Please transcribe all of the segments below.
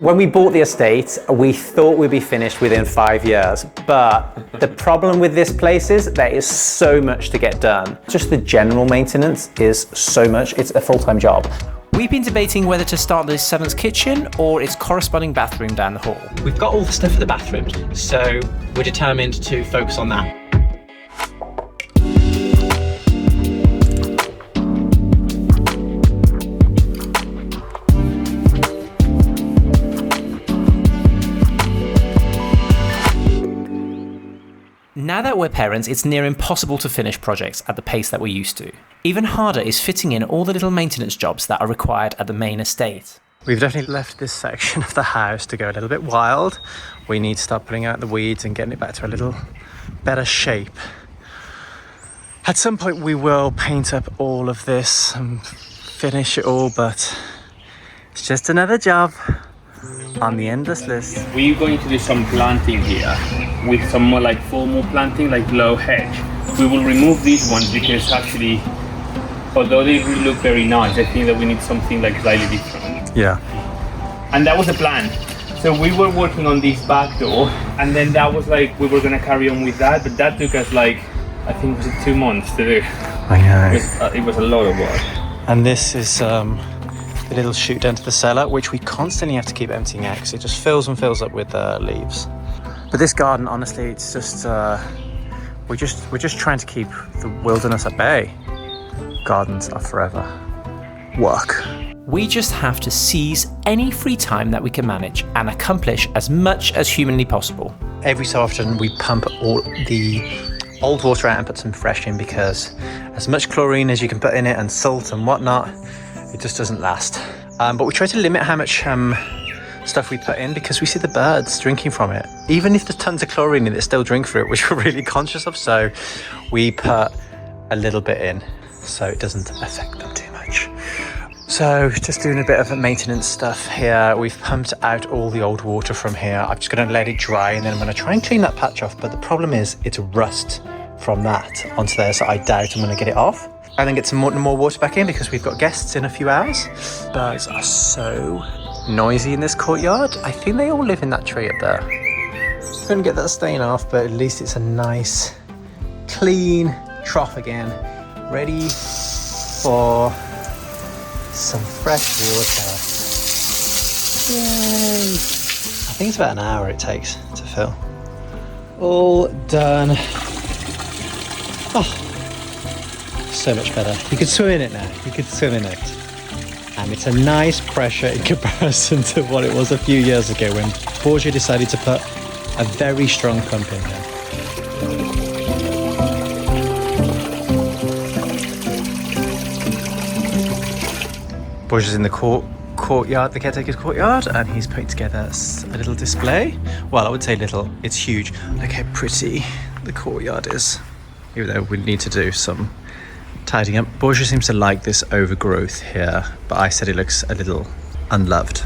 When we bought the estate, we thought we'd be finished within 5 years, but the problem with this place is there is so much to get done. Just the general maintenance is so much, it's a full-time job. We've been debating whether to start this seventh kitchen or its corresponding bathroom down the hall. We've got all the stuff for the bathrooms, so we're determined to focus on that. Now that we're parents, it's near impossible to finish projects at the pace that we're used to. Even harder is fitting in all the little maintenance jobs that are required at the main estate. We've definitely left this section of the house to go a little bit wild. We need to start putting out the weeds and getting it back to a little better shape. At some point we will paint up all of this and finish it all, but it's just another job on the endless list. We're going to do some planting here with some more like formal planting, like low hedge. We will remove these ones because actually, although they really look very nice, I think that we need something like slightly different. Yeah. And that was the plan. So we were working on this back door, and then that was like, we were gonna carry on with that, but that took us like, I think it was 2 months to do. I know. It was a lot of work. And this is the little chute down to the cellar, which we constantly have to keep emptying out because it just fills and fills up with leaves. But this garden, honestly, it's just we're just trying to keep the wilderness at bay. Gardens are forever work. We just have to seize any free time that we can manage and accomplish as much as humanly possible. Every so often we pump all the old water out and put some fresh in, because as much chlorine as you can put in it and salt and whatnot, it just doesn't last. But we try to limit how much stuff we put in, because we see the birds drinking from it. Even if there's tons of chlorine in it, they still drink through it, which we're really conscious of. So we put a little bit in so it doesn't affect them too much. So just doing a bit of maintenance stuff here. We've pumped out all the old water from here. I'm just going to let it dry, and then I'm going to try and clean that patch off. But the problem is it's rust from that onto there, so I doubt I'm going to get it off. And then get some more water back in, because we've got guests in a few hours. Birds are so noisy in this courtyard. I think they all live in that tree up there. Couldn't get that stain off, but at least it's a nice clean trough again, ready for some fresh water. Yay! I think it's about an hour it takes to fill. All done. Oh, so much better. You could swim in it now. You could swim in it. And it's a nice pressure in comparison to what it was a few years ago when Borgia decided to put a very strong pump in there. Borgia's in the courtyard, the caretaker's courtyard, and he's putting together a little display. Well, I would say little, it's huge. Look how pretty the courtyard is. Even though we need to do some tidying up. Borgia seems to like this overgrowth here, but I said it looks a little unloved.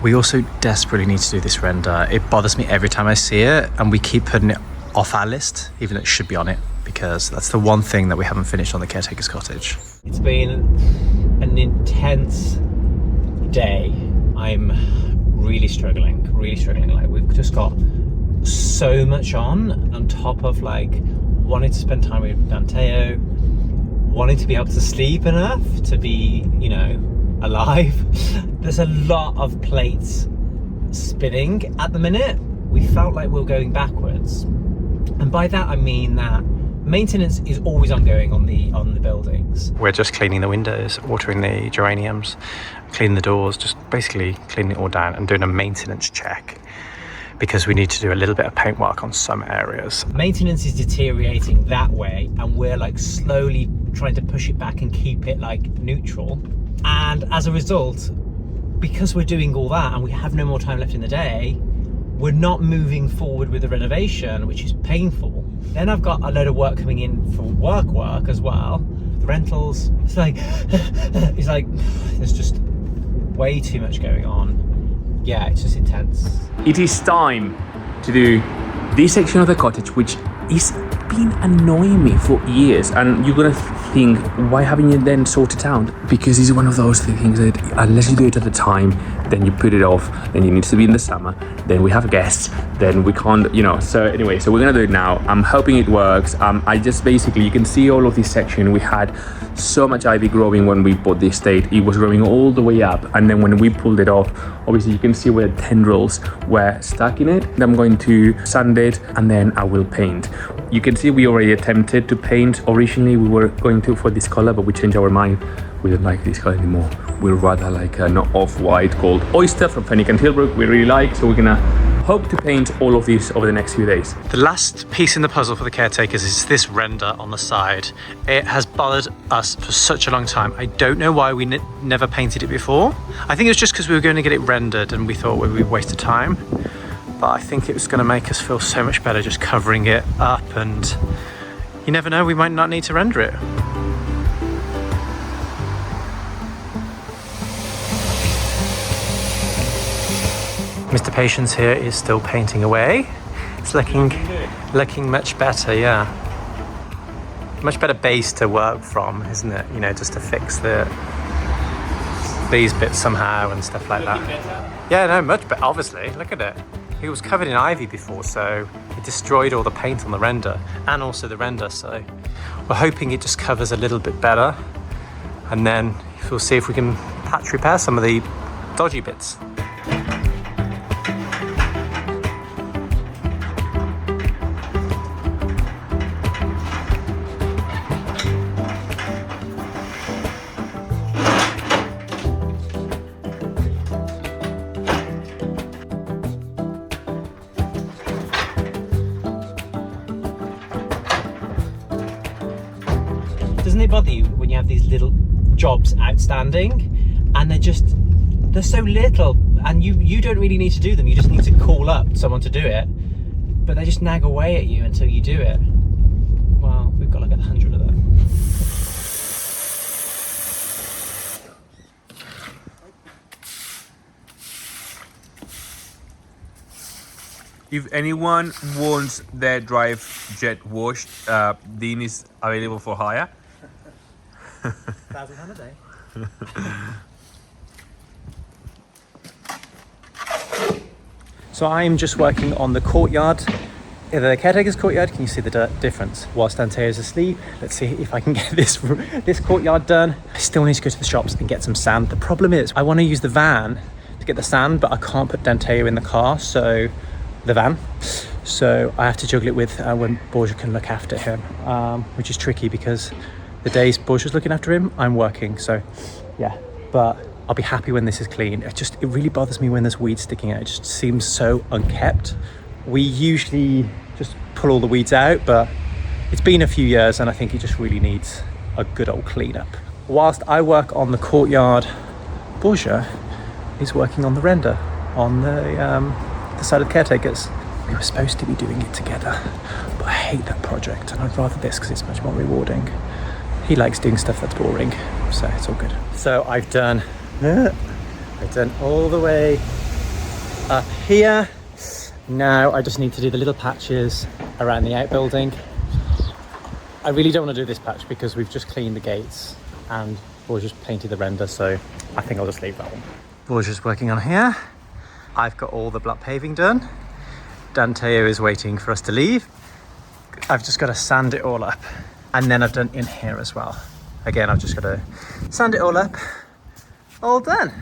We also desperately need to do this render. It bothers me every time I see it, and we keep putting it off our list, even though it should be on it, because that's the one thing that we haven't finished on the caretaker's cottage. It's been an intense day. I'm really struggling. Like, we've just got so much on top of like wanting to spend time with Danteo, wanting to be able to sleep enough to be, you know, alive. There's a lot of plates spinning at the minute. We felt like we were going backwards, and by that I mean that maintenance is always ongoing on the buildings. We're just cleaning the windows, watering the geraniums, cleaning the doors, just basically cleaning it all down and doing a maintenance check, because we need to do a little bit of paint work on some areas. Maintenance is deteriorating that way, and we're like slowly trying to push it back and keep it like neutral. And as a result, because we're doing all that and we have no more time left in the day, we're not moving forward with the renovation, which is painful. Then I've got a load of work coming in for work as well. The rentals, it's like there's just way too much going on. Yeah, it's just intense. It is time to do this section of the cottage, which is been annoying me for years, and you're gonna think, why haven't you then sorted it out? Because it's one of those things that unless you do it at the time, then you put it off, then it needs to be in the summer, then we have guests, then we can't, you know. So anyway, so we're gonna do it now. I'm hoping it works. I just basically, you can see all of this section. We had so much ivy growing when we bought the estate. It was growing all the way up, and then when we pulled it off, obviously you can see where the tendrils were stuck in it. I'm going to sand it and then I will paint. You can see we already attempted to paint. Originally we were going to for this color, but we changed our mind. We don't like this color anymore. We'd rather like an off-white called Oyster from Fenwick and Tilbrook. We really like, so we're gonna hope to paint all of these over the next few days. The last piece in the puzzle for the caretakers is this render on the side. It has bothered us for such a long time. I don't know why we never painted it before. I think it was just because we were going to get it rendered and we thought it would be a waste of time. But I think it was going to make us feel so much better just covering it up, and you never know, we might not need to render it. Mr. Patience here is still painting away. It's looking much better, yeah. Much better base to work from, isn't it? You know, just to fix these bits somehow and stuff like that. Yeah, no, much better, obviously. Look at it. It was covered in ivy before, so it destroyed all the paint on the render and also the render. So we're hoping it just covers a little bit better, and then we'll see if we can patch repair some of the dodgy bits. Doesn't it bother you when you have these little jobs outstanding and they're so little, and you don't really need to do them, you just need to call up someone to do it, but they just nag away at you until you do it? Well, we've got like 100 of them. If anyone wants their drive jet washed, Dean is available for hire. £1,000 a day. So I'm just working on the courtyard, the caretaker's courtyard. Can you see the difference? Whilst Danteo is asleep, let's see if I can get this courtyard done. I still need to go to the shops and get some sand. The problem is I want to use the van to get the sand, but I can't put Danteo in the car, so the van. So I have to juggle it with when Borja can look after him, which is tricky because the days Borja's looking after him, I'm working. So yeah, but I'll be happy when this is clean. It really bothers me when there's weeds sticking out. It just seems so unkept. We usually just pull all the weeds out, but it's been a few years and I think it just really needs a good old cleanup. Whilst I work on the courtyard, Borja is working on the render on the side of the caretakers. We were supposed to be doing it together, but I hate that project and I'd rather this because it's much more rewarding. He likes doing stuff that's boring, so it's all good. So I've done all the way up here. Now I just need to do the little patches around the outbuilding. I really don't want to do this patch because we've just cleaned the gates and Borja's painted the render, so I think I'll just leave that one. Borja's working on here. I've got all the block paving done. Danteo is waiting for us to leave. I've just got to sand it all up. And then I've done in here as well. Again, I've just got to sand it all up. All done.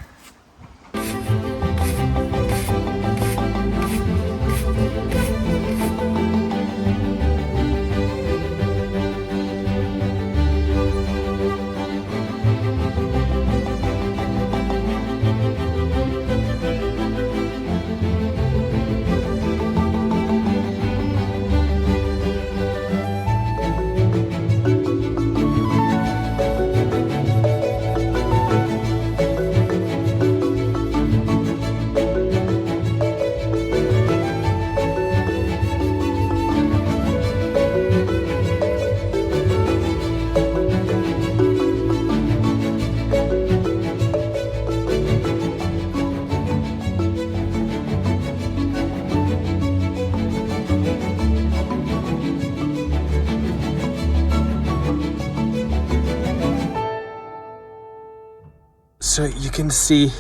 So you can see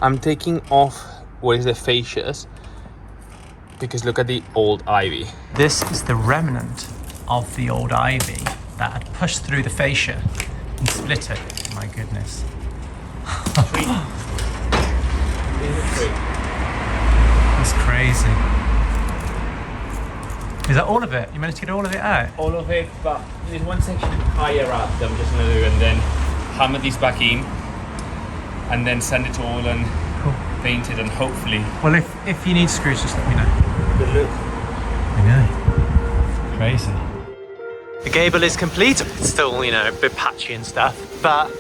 I'm taking off what is the fascias because look at the old ivy. This is the remnant of the old ivy that had pushed through the fascia and split it. My goodness. That's crazy. Is that all of it? You managed to get all of it out? All of it, but there's one section higher up that I'm just gonna do, and then hammer this back in, and then sand it all and paint it, and hopefully. Well, if you need screws, just let me know. Good look. I know. Crazy. The gable is complete. It's still, you know, a bit patchy and stuff, but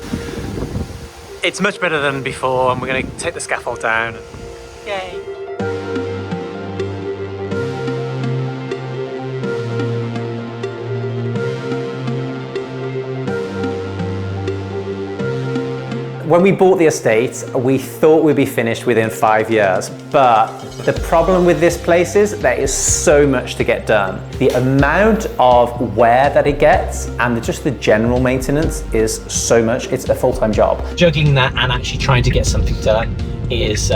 it's much better than before, and we're going to take the scaffold down. Yay. When we bought the estate, we thought we'd be finished within 5 years, but the problem with this place is there is so much to get done. The amount of wear that it gets and just the general maintenance is so much. It's a full-time job. Juggling that and actually trying to get something done is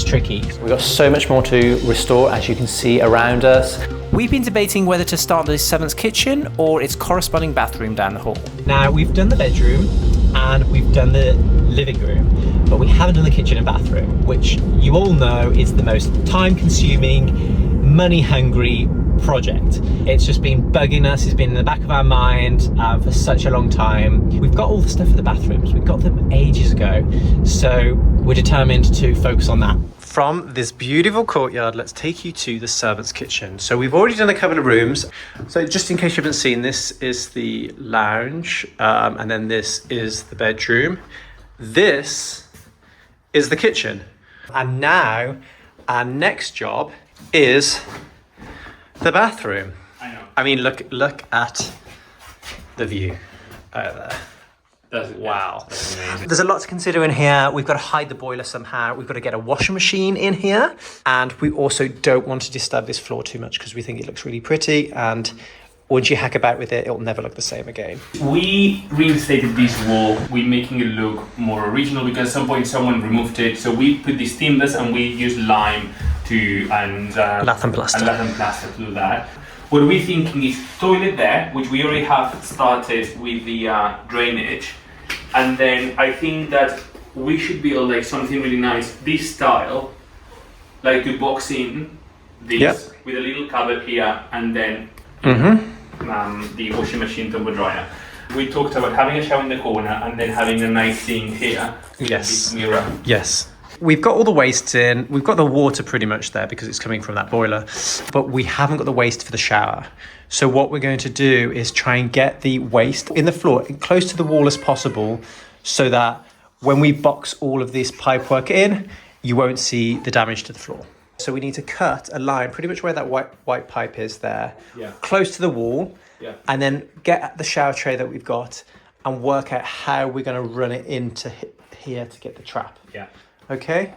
tricky. We've got so much more to restore, as you can see around us. We've been debating whether to start the seventh kitchen or its corresponding bathroom down the hall. Now, we've done the bedroom and we've done the living room, but we haven't done the kitchen and bathroom, which you all know is the most time-consuming, money-hungry project. It's just been bugging us, it's been in the back of our mind for such a long time. We've got all the stuff for the bathrooms, we got them ages ago, so we're determined to focus on that. From this beautiful courtyard, let's take you to the servants' kitchen. So we've already done a couple of rooms. So just in case you haven't seen, this is the lounge, and then this is the bedroom. This is the kitchen. And now our next job is the bathroom. I know. I mean, look at the view out there. Wow. That's amazing. There's a lot to consider in here. We've got to hide the boiler somehow. We've got to get a washing machine in here. And we also don't want to disturb this floor too much because we think it looks really pretty. And once you hack about with it, it'll never look the same again. We reinstated this wall. We're making it look more original because at some point someone removed it. So we put these timbers and we use lime lath and plaster. To do that. What we're thinking is toilet there, which we already have started with the drainage. And then I think that we should build like something really nice, this style, like to box in this with a little cupboard here, and then the washing machine, tumble dryer. We talked about having a shower in the corner and then having a nice sink here. Yes. This mirror. Yes. We've got all the waste in. We've got the water pretty much there because it's coming from that boiler, but we haven't got the waste for the shower. So what we're going to do is try and get the waste in the floor close to the wall as possible so that when we box all of this pipework in, you won't see the damage to the floor. So we need to cut a line pretty much where that white pipe is there, close to the wall, and then get at the shower tray that we've got and work out how we're going to run it into here to get the trap. Okay,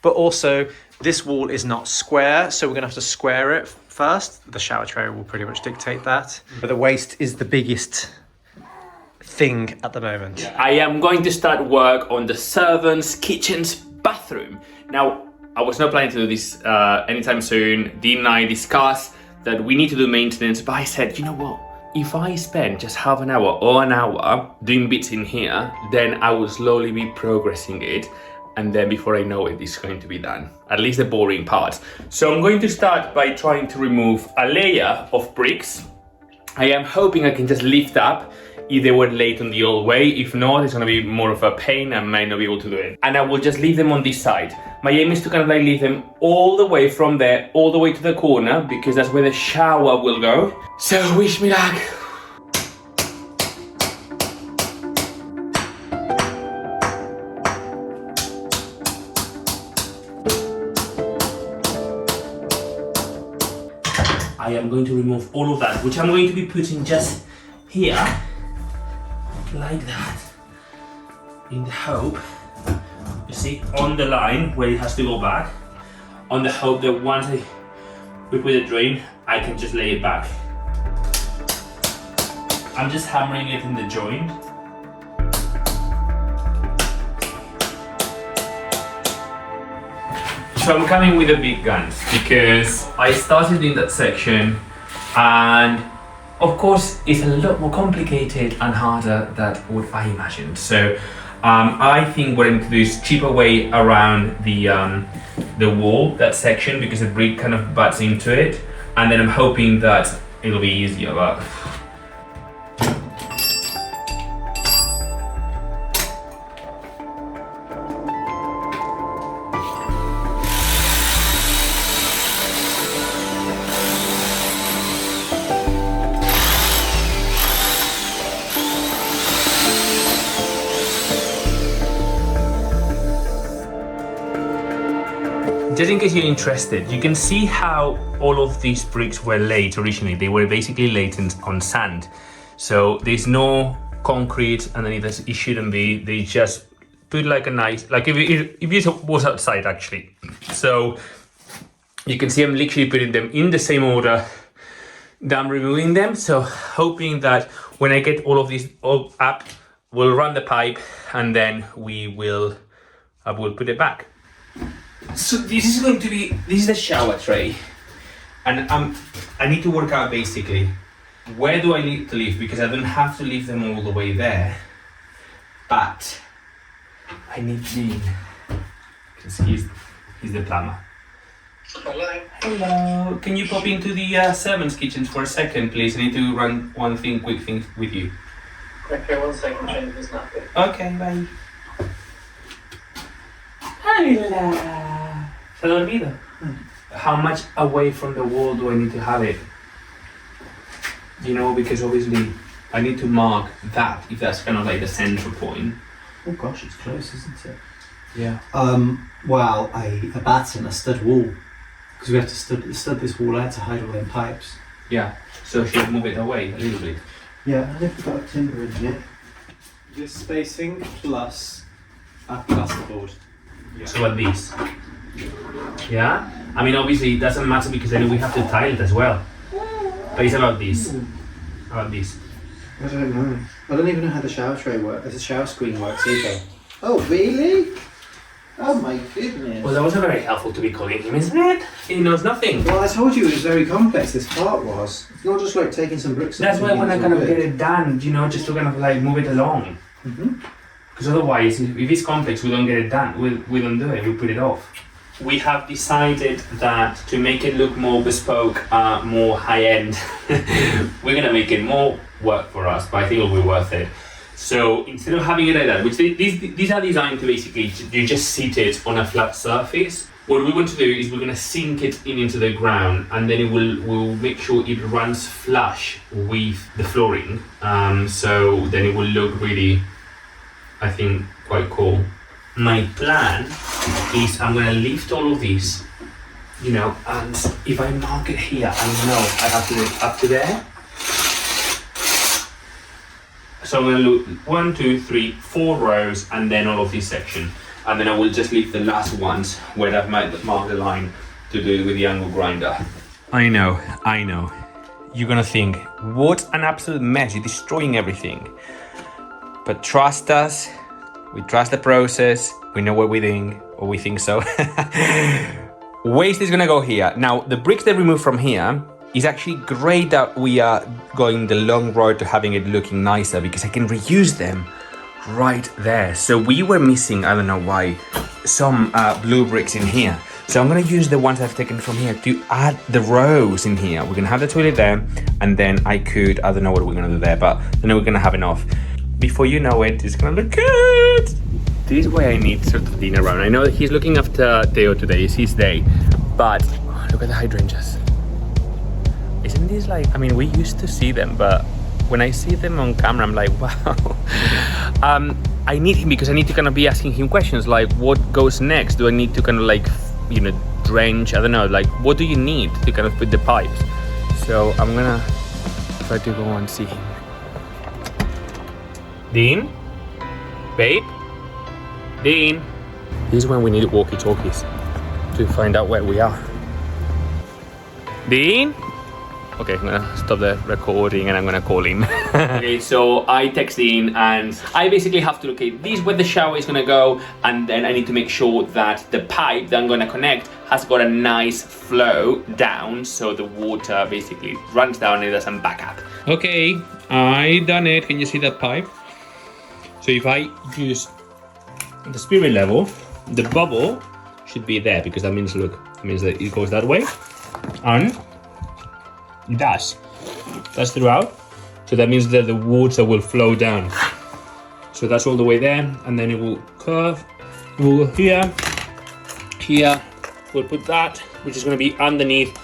but also this wall is not square, so we're gonna have to square it first. The shower tray will pretty much dictate that. But the waste is the biggest thing at the moment. I am going to start work on the servants' kitchen's bathroom. Now, I was not planning to do this anytime soon. Dean and I discussed that we need to do maintenance, but I said, you know what? If I spend just half an hour or an hour doing bits in here, then I will slowly be progressing it. And then before I know it, it's going to be done. At least the boring parts. So I'm going to start by trying to remove a layer of bricks. I am hoping I can just lift up if they were laid on the old way. If not, it's gonna be more of a pain. I might not be able to do it. And I will just leave them on this side. My aim is to kind of like leave them all the way from there, all the way to the corner, because that's where the shower will go. So wish me luck. I am going to remove all of that, which I'm going to be putting just here, like that, in the hope, you see, on the line where it has to go back, on the hope that once we put a drain, I can just lay it back. I'm just hammering it in the joint. So I'm coming with the big guns because I started in that section, and of course it's a lot more complicated and harder than what I imagined. So I think what I need to do is chip away around the wall, that section, because the brick kind of butts into it, and then I'm hoping that it'll be easier. But just in case you're interested, you can see how all of these bricks were laid originally. They were basically laid on sand. So there's no concrete underneath, as it shouldn't be. They just put like a nice, like if you was outside actually. So you can see I'm literally putting them in the same order that I'm removing them. So hoping that when I get all of these up, we'll run the pipe and then I will put it back. So this is the shower tray, and I need to work out basically where do I need to leave, because I don't have to leave them all the way there, but I need Dean because he's the plumber. Hello. Can you pop into the servants' kitchens for a second, please? I need to run quick thing with you. Okay, 1 second, change this napkin. Okay, bye. Hola. Se lo olvido. How much away from the wall do I need to have it? You know, because obviously I need to mark that if that's kind of like the central point. Oh gosh, it's close, isn't it? Yeah. Well, a batten, a stud wall, because we have to stud this wall out to hide all them pipes. Yeah. So she'll move it away a little bit. Yeah, and if we've got a timber in here, just spacing plus a plasterboard. Yeah. So like this. Yeah. I mean, obviously it doesn't matter because then we have to tile it as well. But it's about this. About this. I don't know. I don't even know how the shower tray works. The shower screen works either. Oh really? Oh my goodness. Well, that wasn't very helpful to be calling him, isn't it? He knows nothing. Well, I told you it was very complex. This part was. It's not just like taking some bricks. That's why when I kind of get it done, you know, just to kind of like move it along. Because otherwise, if it's complex, we don't get it done. We don't do it. We put it off. We have decided that to make it look more bespoke, more high-end, we're gonna make it more work for us, but I think it'll be worth it. So instead of having it like that, which these are designed to basically, you just sit it on a flat surface. What we want to do is we're gonna sink it into the ground, and then we'll make sure it runs flush with the flooring. So then it will look really, I think, quite cool. My plan is I'm gonna lift all of these, you know, and if I mark it here, I know I have to do it up to there. So I'm gonna look 1, 2, 3, 4 rows, and then all of this section, and then I will just leave the last ones where I've marked the line to do it with the angle grinder. I know. You're gonna think, what an absolute mess! You're destroying everything. But trust us. We trust the process, we know what we're doing, or we think so. Waste is gonna go here. Now, the bricks that we remove from here is actually great that we are going the long road to having it looking nicer, because I can reuse them right there. So we were missing, I don't know why, some blue bricks in here. So I'm gonna use the ones I've taken from here to add the rows in here. We're gonna have the toilet there, and then I don't know what we're gonna do there, but then we're gonna have enough. Before you know it, it's gonna look good. This is why I need sort of Dean around. I know that he's looking after Danteo today, it's his day, but look at the hydrangeas. Isn't this like, I mean, we used to see them, but when I see them on camera, I'm like, wow. I need him because I need to kind of be asking him questions like, what goes next? Do I need to kind of like, you know, drench? I don't know, like, what do you need to kind of put the pipes? So I'm gonna try to go and see him. Dean? Babe? Dean? This is when we need walkie-talkies to find out where we are. Dean? Okay, I'm gonna stop the recording and I'm gonna call him. Okay, so I text in and I basically have to locate this where the shower is gonna go, and then I need to make sure that the pipe that I'm gonna connect has got a nice flow down, so the water basically runs down and it doesn't back up. Okay, I done it. Can you see that pipe? So if I use the spirit level, the bubble should be there, because that means, look, it means that it goes that way, and it does. That's throughout. So that means that the water will flow down. So that's all the way there, and then it will curve. We'll go here, here. We'll put that, which is going to be underneath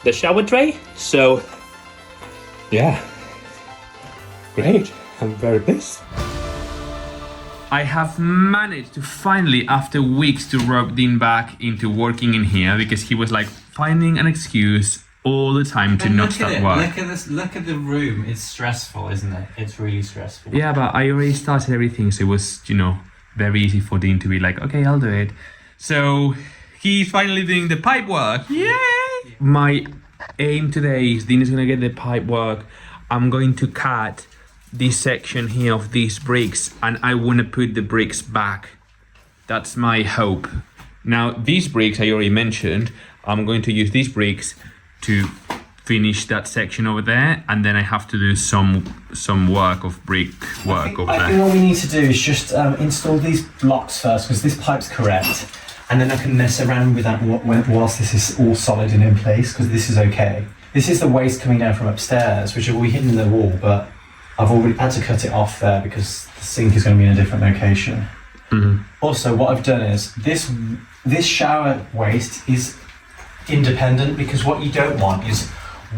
the shower tray. So, yeah, great. I'm very pleased. I have managed to finally, after weeks, to rope Dean back into working in here, because he was like finding an excuse all the time to not start work. Look at this. Look at the room. It's stressful, isn't it? It's really stressful. Yeah, but I already started everything, so it was, you know, very easy for Dean to be like, okay, I'll do it. So he's finally doing the pipe work. Yay! My aim today is Dean is gonna get the pipe work. I'm going to cut this section here of these bricks, and I want to put the bricks back. That's my hope. Now these bricks I already mentioned, I'm going to use these bricks to finish that section over there, and then I have to do some work of brick work over I there. think what we need to do is just install these blocks first, because this pipe's correct, and then I can mess around with that whilst this is all solid and in place, because this is okay. This is the waste coming down from upstairs, which will be hidden in the wall, but I've already had to cut it off there because the sink is going to be in a different location. Mm-hmm. Also, what I've done is this shower waste is independent, because what you don't want is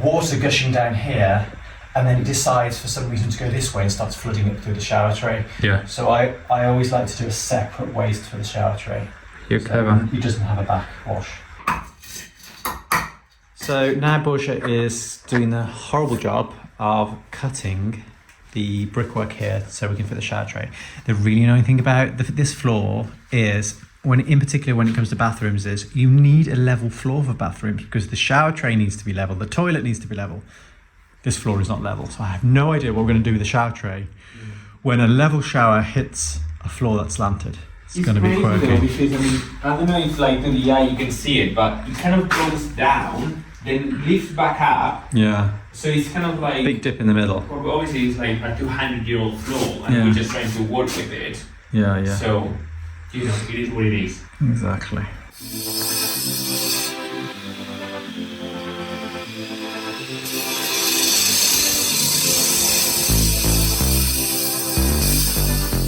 water gushing down here and then it decides for some reason to go this way and starts flooding it through the shower tray. Yeah. So I always like to do a separate waste for the shower tray. You're clever. It doesn't have a backwash. So now Borja is doing the horrible job of cutting the brickwork here so we can fit the shower tray. The really annoying thing about this floor is, in particular when it comes to bathrooms, is you need a level floor for bathrooms, because the shower tray needs to be level, the toilet needs to be level. This floor is not level, so I have no idea what we're going to do with the shower tray when a level shower hits a floor that's slanted. It's going to be quirky. Because, I mean, I don't know if like to the eye you can see it, but it kind of goes down, then lifts back up. Yeah. So it's kind of like Big dip in the middle. Well, obviously, it's like a 200-year-old floor, and Yeah. we're just trying to work with it. Yeah, yeah. So, you know, it is what it is. Exactly.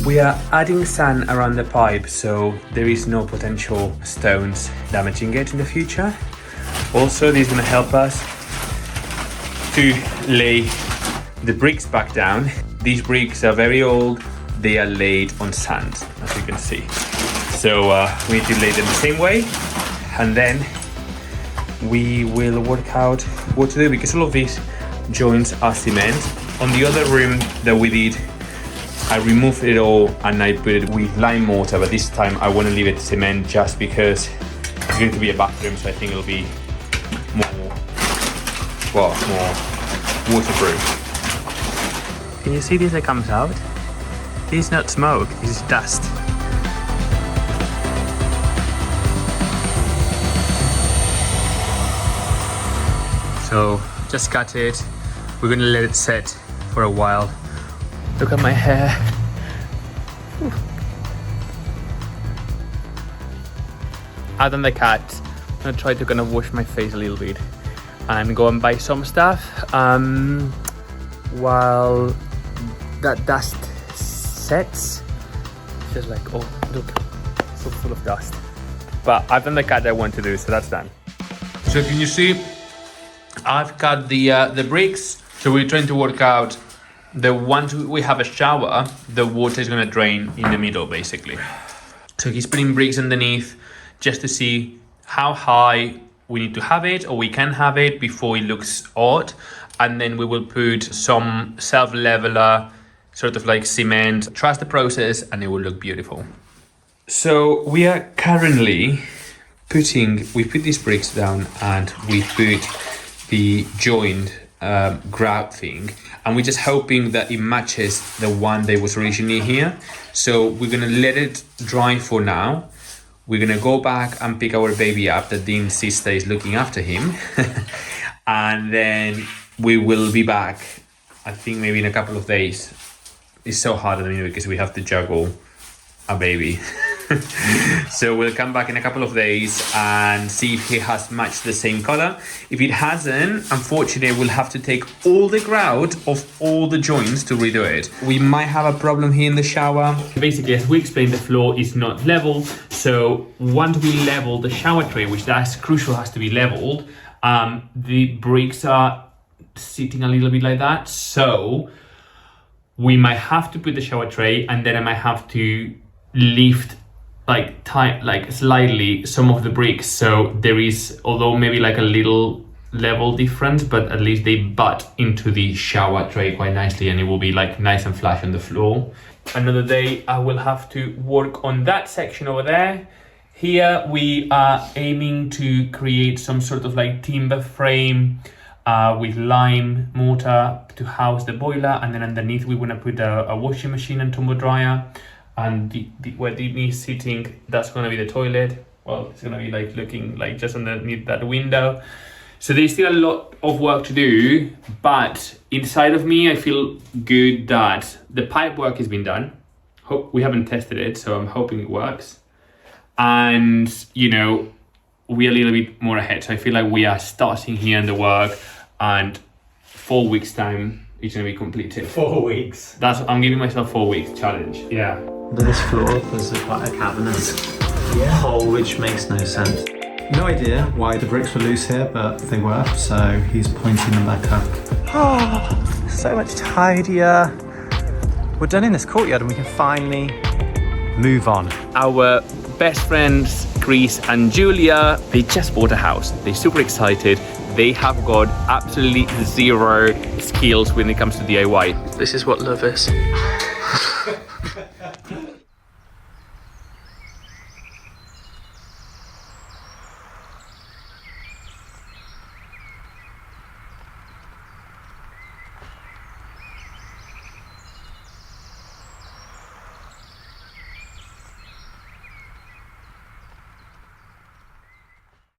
We are adding sand around the pipe, so there is no potential stones damaging it in the future. Also, this is going to help us to lay the bricks back down. These bricks are very old. They are laid on sand, as you can see. So we need to lay them the same way, and then we will work out what to do, because all of these joints are cement. On the other room that we did, I removed it all and I put it with lime mortar, but this time I want to leave it cement just because it's going to be a bathroom, so I think it'll be more waterproof. Can you see this that comes out? This is not smoke, this is dust. So just cut it. We're gonna let it set for a while. Look at my hair. Whew. Other than the cut, I'm gonna try to kind of wash my face a little bit and go and buy some stuff while that dust sets. It's just like, oh look, so full of dust. But I've done the cut I want to do, so that's done. So can you see, I've cut the bricks. So we're trying to work out the once we have a shower, the water is going to drain in the middle, basically. So he's putting bricks underneath just to see how high we need to have it, or we can have it before it looks odd. And then we will put some self-leveler, sort of like cement. Trust the process and it will look beautiful. So we are currently we put these bricks down and we put the joint grout thing, and we're just hoping that it matches the one that was originally here. So we're gonna let it dry for now. We're gonna go back and pick our baby up that Dean's sister is looking after him. And then we will be back, I think maybe in a couple of days. It's so hard at the minute because we have to juggle a baby. So we'll come back in a couple of days and see if he has matched the same color. If it hasn't, unfortunately, we'll have to take all the grout of all the joints to redo it. We might have a problem here in the shower. Basically, as we explained, the floor is not level. So once we level the shower tray, which that's crucial, has to be leveled, the bricks are sitting a little bit like that. So we might have to put the shower tray, and then I might have to lift slightly some of the bricks, so there is, although maybe like a little level difference, but at least they butt into the shower tray quite nicely, and it will be like nice and flush on the floor. Another day I will have to work on that section over there. Here we are aiming to create some sort of like timber frame with lime mortar to house the boiler, and then underneath we want to put a washing machine and tumble dryer. And where Disney is sitting, that's going to be the toilet. Well, it's going to be like looking like just underneath that window. So there's still a lot of work to do, but inside of me, I feel good that the pipe work has been done. We haven't tested it, so I'm hoping it works. And, you know, we're a little bit more ahead. So I feel like we are starting here in the work, and 4 weeks time, it's going to be completed. 4 weeks. I'm giving myself 4 weeks challenge. Yeah. Under this floor, there's quite a cabinet hole, which makes no sense. No idea why the bricks were loose here, but they were, so he's pointing them back up. Oh, so much tidier. We're done in this courtyard and we can finally move on. Our best friends, Chris and Julia, they just bought a house. They're super excited. They have got absolutely zero skills when it comes to DIY. This is what love is.